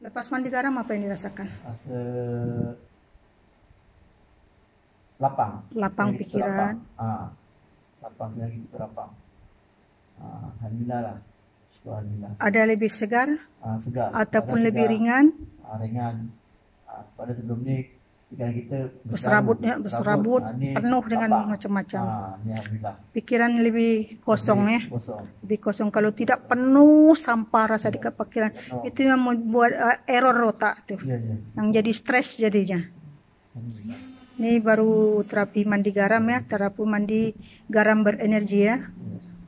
Lepas mandi garam apa yang dirasakan? Rasa lapang. Lapang Kita pikiran. lapang. Lapang lagi kita lapang. Alhamdulillah lah. Alhamdulillah. Ada lebih segar? Segar. Ataupun Ada lebih segar. ringan? Ringan. Pada sebelum ni pikiran kita berserabut, penuh dengan macam-macam. Pikiran lebih kosong ya. Lebih kosong. Kalau tidak penuh sampah rasa di pikiran, itu yang membuat error otak tuh. Yang jadi stres jadinya. Ini baru terapi mandi garam ya, terapi mandi garam berenergi ya.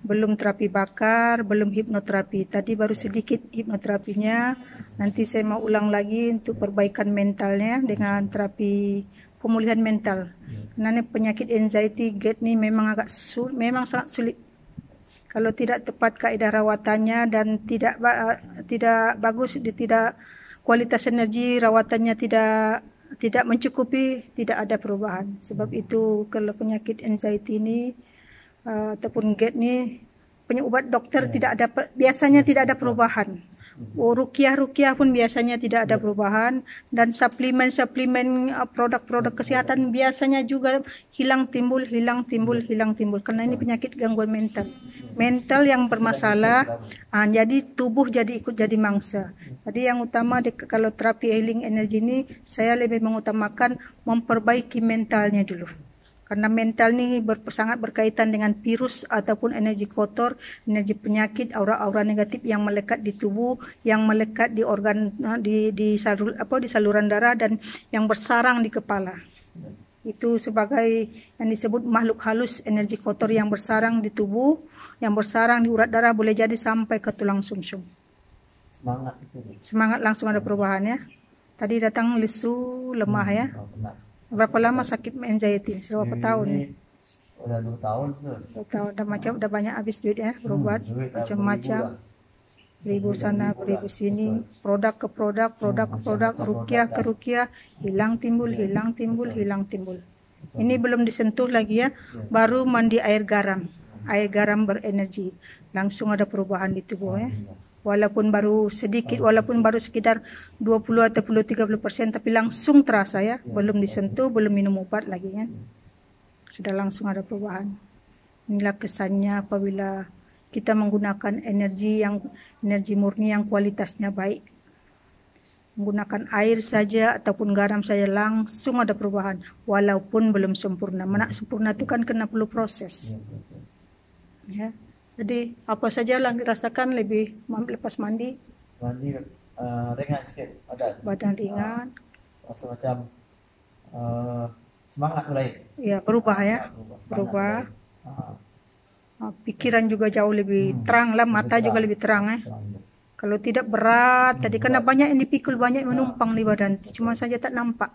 Belum terapi bakar, belum hipnoterapi. Tadi baru sedikit hipnoterapinya. Nanti saya mau ulang lagi untuk perbaikan mentalnya dengan terapi pemulihan mental. Karena penyakit anxiety GERD ini memang memang sangat sulit. Kalau tidak tepat kaedah rawatannya dan tidak bagus, tidak kualitas energi rawatannya tidak mencukupi, tidak ada perubahan. Sebab itu kalau penyakit anxiety ini ataupun GERD ni penyubat dokter biasanya tidak ada perubahan. Rukiah pun biasanya tidak ada perubahan, dan suplemen produk-produk kesehatan biasanya juga hilang timbul karena ini penyakit gangguan mental yang bermasalah. Jadi tubuh ikut jadi mangsa. Jadi yang utama kalau terapi healing energi ini saya lebih mengutamakan memperbaiki mentalnya dulu. Karena mental ini sangat berkaitan dengan virus ataupun energi kotor, energi penyakit, aura-aura negatif yang melekat di tubuh, yang melekat di organ, di saluran darah, dan yang bersarang di kepala. Itu sebagai yang disebut makhluk halus, energi kotor yang bersarang di tubuh, yang bersarang di urat darah, boleh jadi sampai ke tulang sumsum. Semangat langsung ada perubahan ya. Tadi datang lesu, lemah ya. Berapa lama sakit anxiety? Berapa tahun? Udah 2 tahun. 2 tahun. Udah banyak habis duit ya, berobat macam-macam. Beribu sana, beribu sini, produk ke produk, rukiah ke rukiah, hilang timbul. Ini belum disentuh lagi ya, baru mandi air garam berenergi. Langsung ada perubahan di tubuh ya. Walaupun baru sedikit, walaupun baru sekitar 20 atau 30%, tapi langsung terasa ya. Belum disentuh, belum minum obat lagi ya. Sudah langsung ada perubahan. Inilah kesannya apabila kita menggunakan energi murni yang kualitasnya baik. Menggunakan air saja ataupun garam saja langsung ada perubahan. Walaupun belum sempurna. Sempurna itu kan kena perlu proses. Ya. Jadi apa saja yang dirasakan lebih lepas mandi? Ringan sikit badan ringan. Rasa macam semangat mulai. Ya, berubah ya. Berubah. Pikiran juga jauh lebih terang lah, mata juga lebih terang ya. Kalau tidak berat, tadi karena banyak yang dipikul, banyak menumpang di badan, cuma saja tak nampak.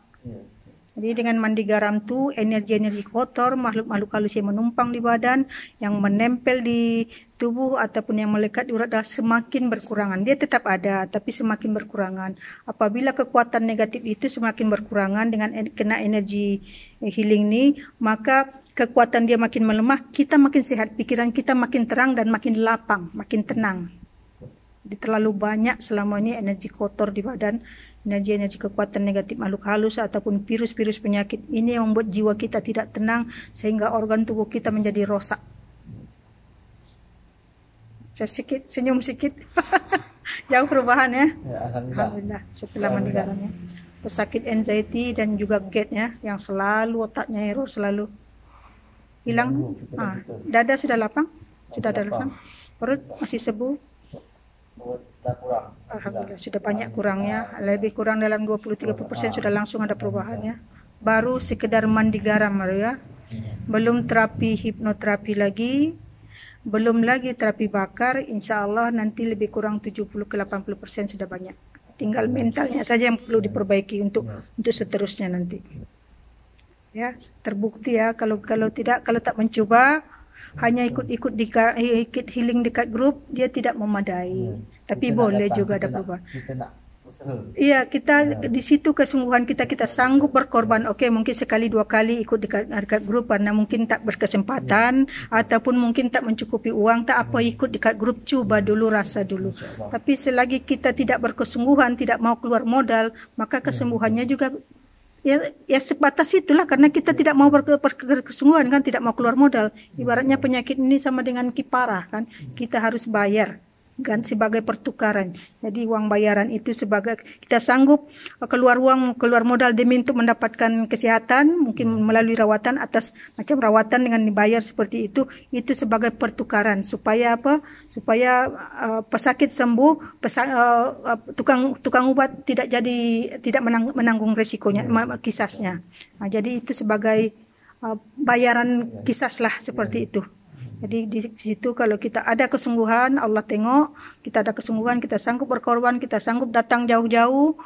Jadi dengan mandi garam tu energi-energi kotor, makhluk-makhluk halus yang menumpang di badan, yang menempel di tubuh ataupun yang melekat di urat darah semakin berkurangan. Dia tetap ada, tapi semakin berkurangan. Apabila kekuatan negatif itu semakin berkurangan dengan kena energi healing ni, maka kekuatan dia makin melemah, kita makin sehat, pikiran kita makin terang dan makin lapang, makin tenang. Jadi terlalu banyak selama ini energi kotor di badan, energi kekuatan negatif makhluk halus ataupun virus-virus penyakit ini yang membuat jiwa kita tidak tenang sehingga organ tubuh kita menjadi rosak. Senyum sedikit. Jauh perubahan ya. Alhamdulillah setelah mandi garamnya. Pesakit anxiety dan juga GERD ya, yang selalu otaknya error selalu hilang. Dada sudah lapang, perut masih sebu. Alhamdulillah sudah banyak kurangnya, lebih kurang dalam 20-30% sudah langsung ada perubahannya. Baru sekedar mandi garam ya, belum terapi hipnoterapi lagi, belum lagi terapi bakar. Insya Allah nanti lebih kurang 70-80% sudah banyak. Tinggal mentalnya saja yang perlu diperbaiki untuk seterusnya nanti. Ya, terbukti ya, kalau tak mencoba, hanya ikut healing dekat grup, dia tidak memadai. Tapi boleh juga ada perubahan. Kita nak Iya, kita di situ kesungguhan kita sanggup berkorban. Oke, mungkin sekali 2 kali ikut dekat grup karena mungkin tak berkesempatan ataupun mungkin tak mencukupi uang, tak apa ikut dekat grup, coba dulu, rasa dulu. Tapi selagi kita tidak berkesungguhan, tidak mau keluar modal, maka kesembuhannya juga ya sebatas itulah, karena kita tidak mau berkesungguhan kan, tidak mau keluar modal. Ibaratnya penyakit ini sama dengan kiparah kan, kita harus bayar kan sebagai pertukaran. Jadi uang bayaran itu sebagai kita sanggup keluar uang, keluar modal demi untuk mendapatkan kesehatan, mungkin melalui rawatan, atas macam rawatan dengan dibayar seperti itu sebagai pertukaran supaya apa? Supaya pesakit sembuh, tukang obat tidak menanggung resikonya, kisahnya. Nah, jadi itu sebagai bayaran kisah lah seperti itu. Jadi di situ kalau kita ada kesungguhan, Allah tengok, kita ada kesungguhan, kita sanggup berkorban, kita sanggup datang jauh-jauh.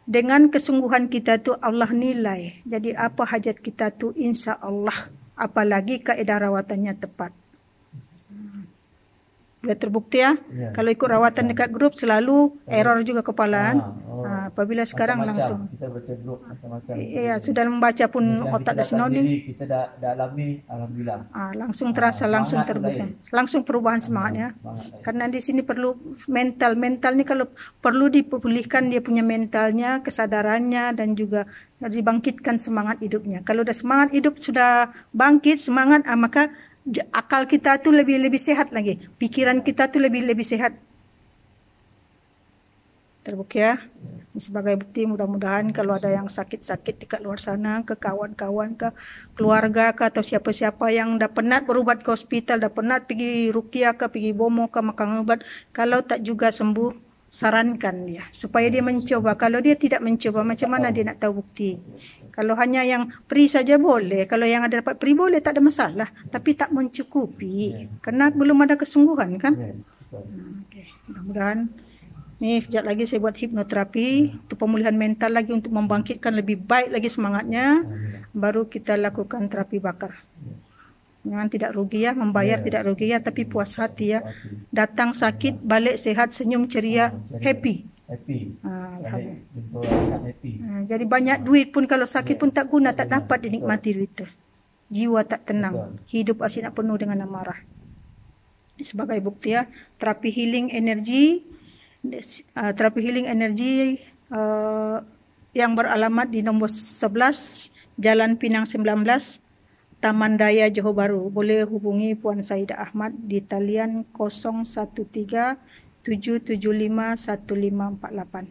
Dengan kesungguhan kita tu Allah nilai. Jadi apa hajat kita tu insya Allah. Apalagi kaedah rawatannya tepat. Sudah terbukti ya. Kalau ikut rawatan dekat grup selalu error juga kepalaan. Apabila sekarang langsung. Kita baca grup macam-macam. Iya, sudah membaca pun otak dah sinodi. Kita dah alami, alhamdulillah. Langsung terasa, langsung terbukti. Langsung perubahan semangatnya. Karena di sini perlu mental. Mental ni kalau perlu dipulihkan dia punya mentalnya, kesadarannya dan juga dibangkitkan semangat hidupnya. Kalau dah semangat hidup sudah bangkit semangat, maka akal kita tu lebih sehat lagi. Pikiran kita tu lebih sehat. Terbukti ya. Ini sebagai bukti, mudah-mudahan kalau ada yang sakit-sakit di luar sana, ke kawan-kawan, ke keluarga, ke atau siapa-siapa yang dah penat berubat ke hospital, dah penat pergi ruqyah ke, pergi bomo ke, makan ubat, kalau tak juga sembuh, sarankan dia supaya dia mencoba. Kalau dia tidak mencoba, macam mana dia nak tahu bukti? Kalau hanya yang peri saja boleh, kalau yang ada dapat peri boleh, tak ada masalah, tapi tak mencukupi karena belum ada kesungguhan kan. Okay. Mudah-mudahan ni sekejap lagi saya buat hipnoterapi untuk pemulihan mental lagi, untuk membangkitkan lebih baik lagi semangatnya, baru kita lakukan terapi bakar. Jangan tidak rugi ya, membayar tidak rugi ya, tapi puas hati ya. Datang sakit, balik sehat, senyum ceria, happy. Jadi banyak duit pun kalau sakit pun tak guna, tak dapat dinikmati duit itu. Jiwa tak tenang, hidup asyik nak penuh dengan amarah. Sebagai bukti ya, terapi healing energi, yang beralamat di nombor 11 Jalan Pinang 19, Taman Daya Johor Bahru. Boleh hubungi Puan Saidah Ahmad di talian 013 775 1548.